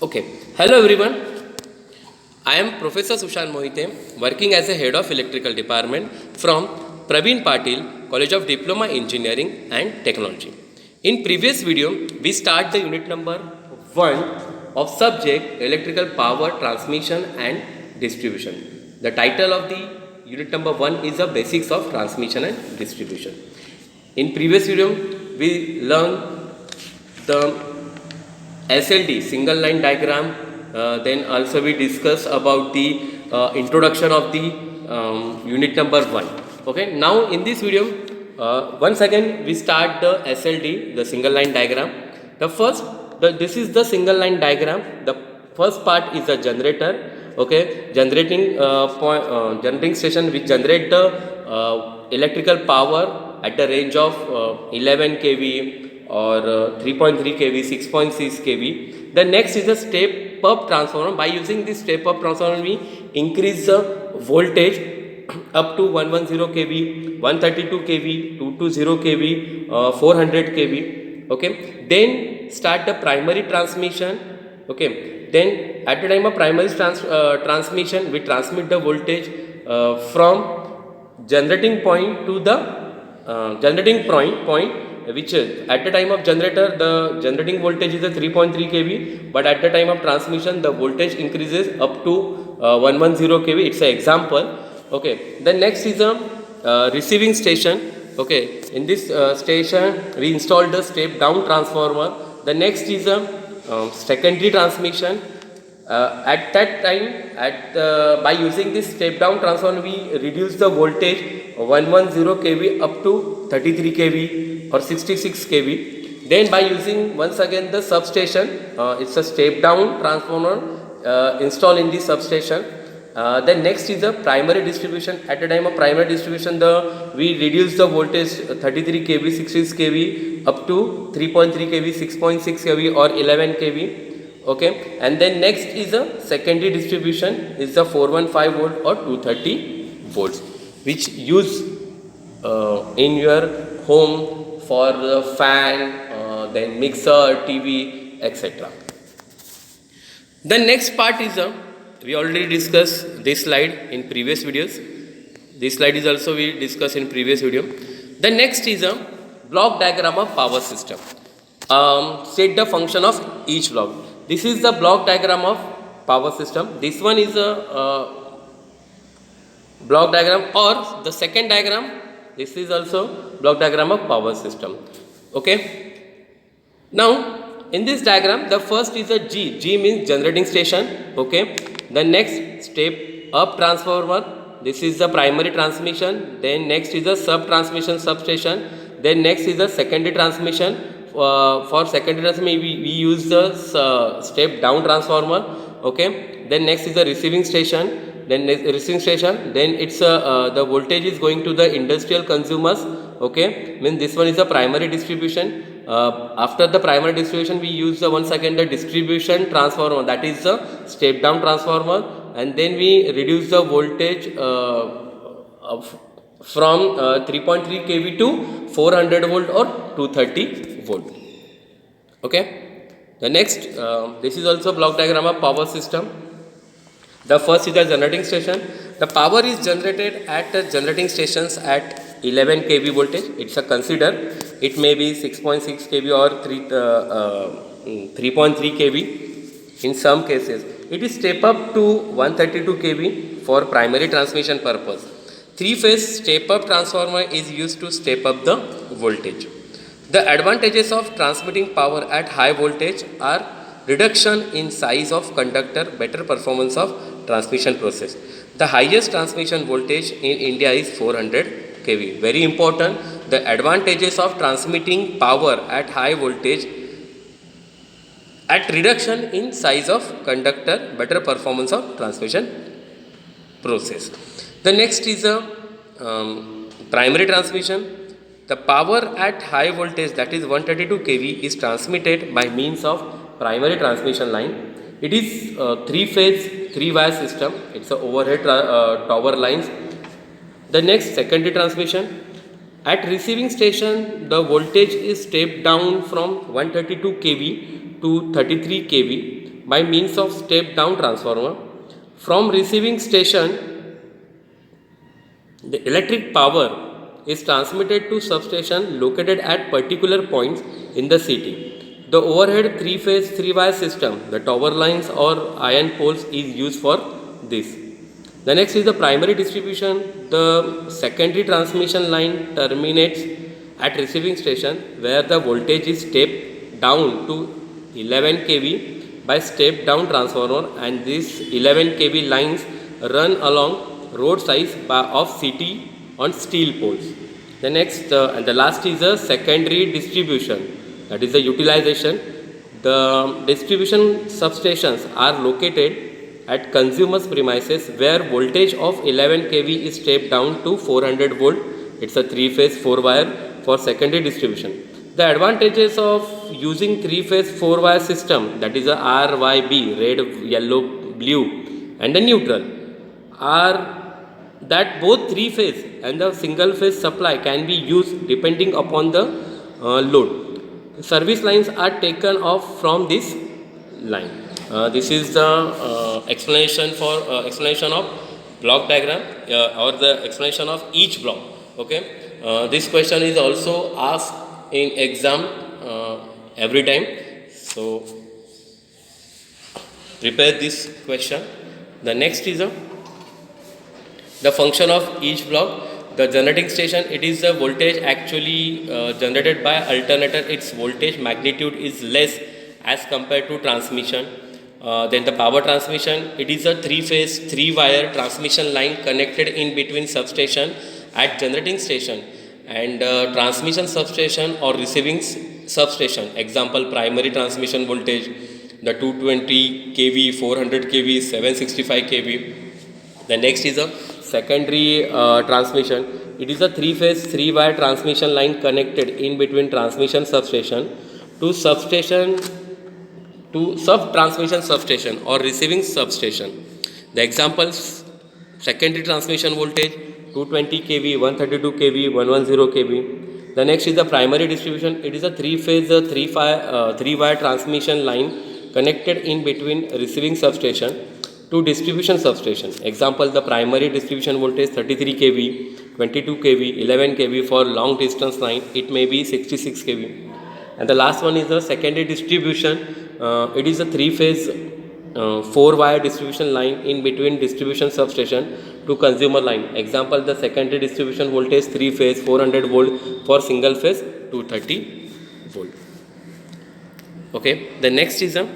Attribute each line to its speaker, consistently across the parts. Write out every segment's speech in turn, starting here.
Speaker 1: Okay. Hello everyone. I am Professor Sushant Mohite, working as a head of electrical department from Praveen Patil College of Diploma Engineering and Technology. In previous video, we start the unit number 1 of subject electrical power transmission and distribution. The title of the unit number 1 is the basics of transmission and distribution. In previous video, we learned the SLD single line diagram. Then also we discuss about the introduction of the unit number 1. Okay, now in this video once again we start the SLD, the single line diagram. This is the single line diagram. The first part is a generator. Okay, generating station which generate the electrical power at the range of 11 kV or 3.3 kV, 6.6 kV. The next is a step up transformer. By using this step up transformer, we increase the voltage up to 110 kV, 132 kV, 220 kV, 400 kV. Okay, then start the primary transmission. Okay, then at the time of primary transmission, we transmit the voltage from generating point to the generating point, which at the time of generator the generating voltage is a 3.3 kV, but at the time of transmission the voltage increases up to 110 kV. It's an example. Okay, the next is a receiving station. Okay, in this station we installed the step down transformer. The next is a secondary transmission. At that time, by using this step down transformer, we reduce the voltage 110 kV up to 33 kV or 66 kV. Then by using once again the substation, it's a step down transformer installed in the substation. Then next is the primary distribution. At the time of primary distribution, we reduce the voltage 33 kV, 66 kV up to 3.3 kV, 6.6 kV or 11 kV. Okay, and then next is a secondary distribution, is the 415 volt or 230 volts, which use in your home for the fan, then mixer, TV, etc. The next part is we already discussed this slide in previous videos. This slide is also we discussed in previous video. The next is a block diagram of power system. Set the function of each block. This is the block diagram of power system. This one is a block diagram, or the second diagram. This is also block diagram of power system. Okay. Now in this diagram, the first is a G. G means generating station. Okay. The next step up transformer. This is the primary transmission. Then next is the sub transmission substation. Then next is the secondary transmission. For secondary transmission we use the step down transformer. Okay, then next is the receiving station. Then receiving station, then it's the voltage is going to the industrial consumers. Okay, means this one is the primary distribution. After the primary distribution, we use once again the distribution transformer, that is the step down transformer, and then we reduce the voltage from 3.3 kV to 400 volt or 230 volt. Okay, the next this is also block diagram of power system. The first is the generating station. The power is generated at the generating stations at 11 kV voltage. It's a consider, it may be 6.6 kV or 3.3 kV. In some cases it is step up to 132 kV for primary transmission purpose. Three-phase step-up transformer is used to step up the voltage. The advantages of transmitting power at high voltage are reduction in size of conductor, better performance of transmission process. The highest transmission voltage in India is 400 kV. Very important, the advantages of transmitting power at high voltage at reduction in size of conductor, better performance of transmission process. The next is a primary transmission. The power at high voltage, that is 132 kV, is transmitted by means of primary transmission line. It is three-phase, three-wire system. It's a overhead tower lines. The next, secondary transmission. At receiving station, the voltage is stepped down from 132 kV to 33 kV. by means of step down transformer. From receiving station, the electric power is transmitted to substation located at particular points in the city. The overhead three-phase, three-wire system, the tower lines or iron poles is used for this. The next is the primary distribution. The secondary transmission line terminates at receiving station where the voltage is stepped down to 11 kV by step down transformer, and these 11 kV lines run along road sides of city on steel poles. The next and the last is the secondary distribution, that is the utilization. The distribution substations are located at consumers premises where voltage of 11 kV is stepped down to 400 volt. It's a three phase four wire for secondary distribution. The advantages of using three phase four wire system, that is a RYB, red, yellow, blue, and the neutral, are that both three phase and the single phase supply can be used depending upon the load. Service lines are taken off from this line. This is the explanation of block diagram or the explanation of each block. Okay, this question is also asked in exam every time, so prepare this question. The next is the function of each block. The generating station, it is the voltage actually generated by alternator. Its voltage magnitude is less as compared to transmission. Then the power transmission, it is a three phase, three wire transmission line connected in between substation at generating station and transmission substation or receiving substation. Example, primary transmission voltage, the 220 kV, 400 kV, 765 kV. The next is a secondary transmission. It is a three phase, three wire transmission line connected in between transmission substation to substation to sub-transmission substation or receiving substation. The examples, secondary transmission voltage 220 kV, 132 kV, 110 kV. The next is the primary distribution. It is a three-phase, three-wire transmission line connected in between receiving substation to distribution substation. Example, the primary distribution voltage 33 kV, 22 kV, 11 kV for long distance line. It may be 66 kV. And the last one is the secondary distribution. It is a three-phase, four-wire distribution line in between distribution substation to consumer line. Example, the secondary distribution voltage three-phase, 400 volt for single phase, 230 volt. Okay. The next is the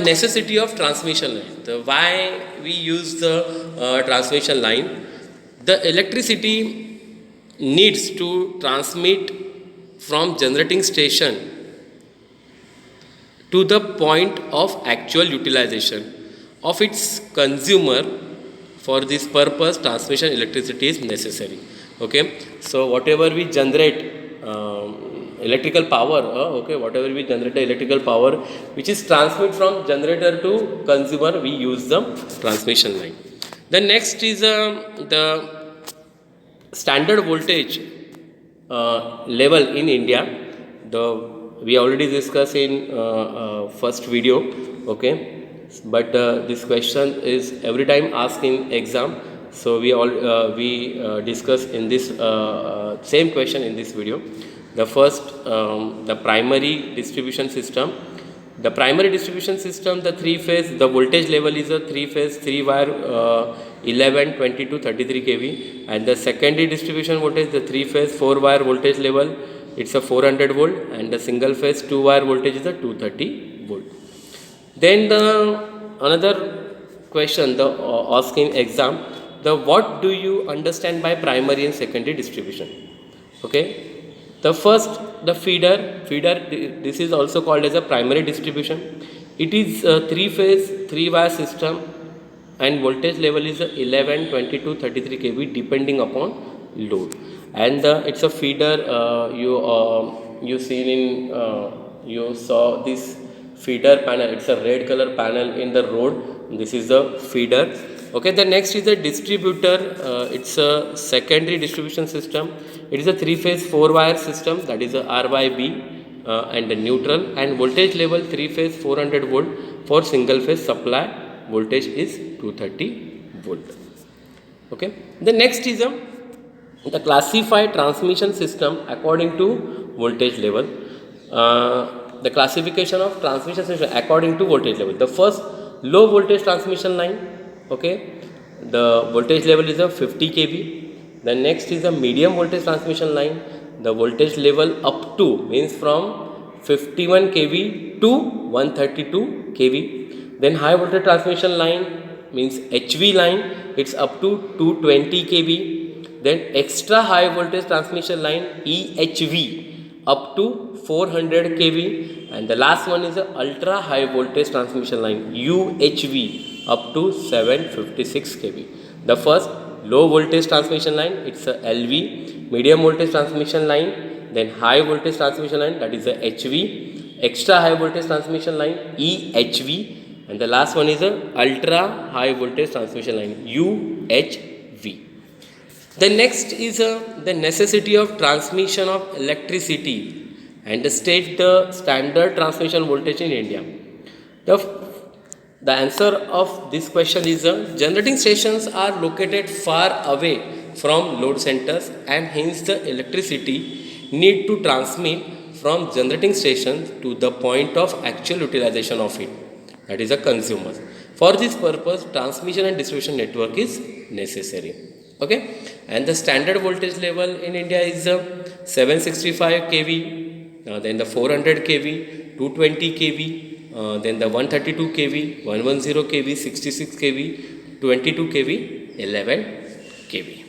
Speaker 1: necessity of transmission line. Why we use the transmission line? The electricity needs to transmit from generating station to the point of actual utilization of its consumer. For this purpose, transmission electricity is necessary. Okay, so whatever we generate electrical power, whatever we generate electrical power which is transmit from generator to consumer, we use the transmission line. The next is the standard voltage level in India. We already discussed in first video. Okay, but this question is every time asked in exam, so we discuss in this same question in this video. The first, the primary distribution system. The primary distribution system, the three phase, the voltage level is a three phase, three wire 11, 22, 33 kV, and the secondary distribution voltage, the three phase, four wire voltage level, it's a 400 volt, and the single phase, two wire voltage is a 230 volt. Then another question, the asking exam, what do you understand by primary and secondary distribution? Okay. The first, the feeder, this is also called as a primary distribution. It is a three-phase, three-wire system, and voltage level is 11, 22, 33 kV depending upon load. And it's a feeder. You saw this feeder panel. It's a red color panel in the road. This is the feeder. Okay, the next is the distributor. It's a secondary distribution system. It is a three-phase, four-wire system, that is a RYB. and the neutral, and voltage level 3 phase 400 volt. For single phase supply voltage is 230 volt. Okay. The next is the classified transmission system according to voltage level. The classification of transmission system according to voltage level. The first, low voltage transmission line. Okay, the voltage level is a 50 kV. The next is a medium voltage transmission line. The voltage level up to means from 51 kV to 132 kV. Then high voltage transmission line means HV line, it's up to 220 kV. Then extra high voltage transmission line EHV up to 400 kV, and the last one is a ultra high voltage transmission line UHV up to 756 kV. The first, low voltage transmission line, it's a LV. Medium voltage transmission line, then high voltage transmission line, that is a HV. Extra high voltage transmission line EHV, and the last one is a ultra high voltage transmission line UHV. The next is the necessity of transmission of electricity and state the standard transmission voltage in India. The answer of this question is generating stations are located far away from load centers, and hence the electricity need to transmit from generating stations to the point of actual utilization of it, that is a consumer. For this purpose, transmission and distribution network is necessary. Okay, and the standard voltage level in India is 765 kV, then the 400 kV, 220 kV, then the 132 kV, 110 kV, 66 kV, 22 kV, 11 kV.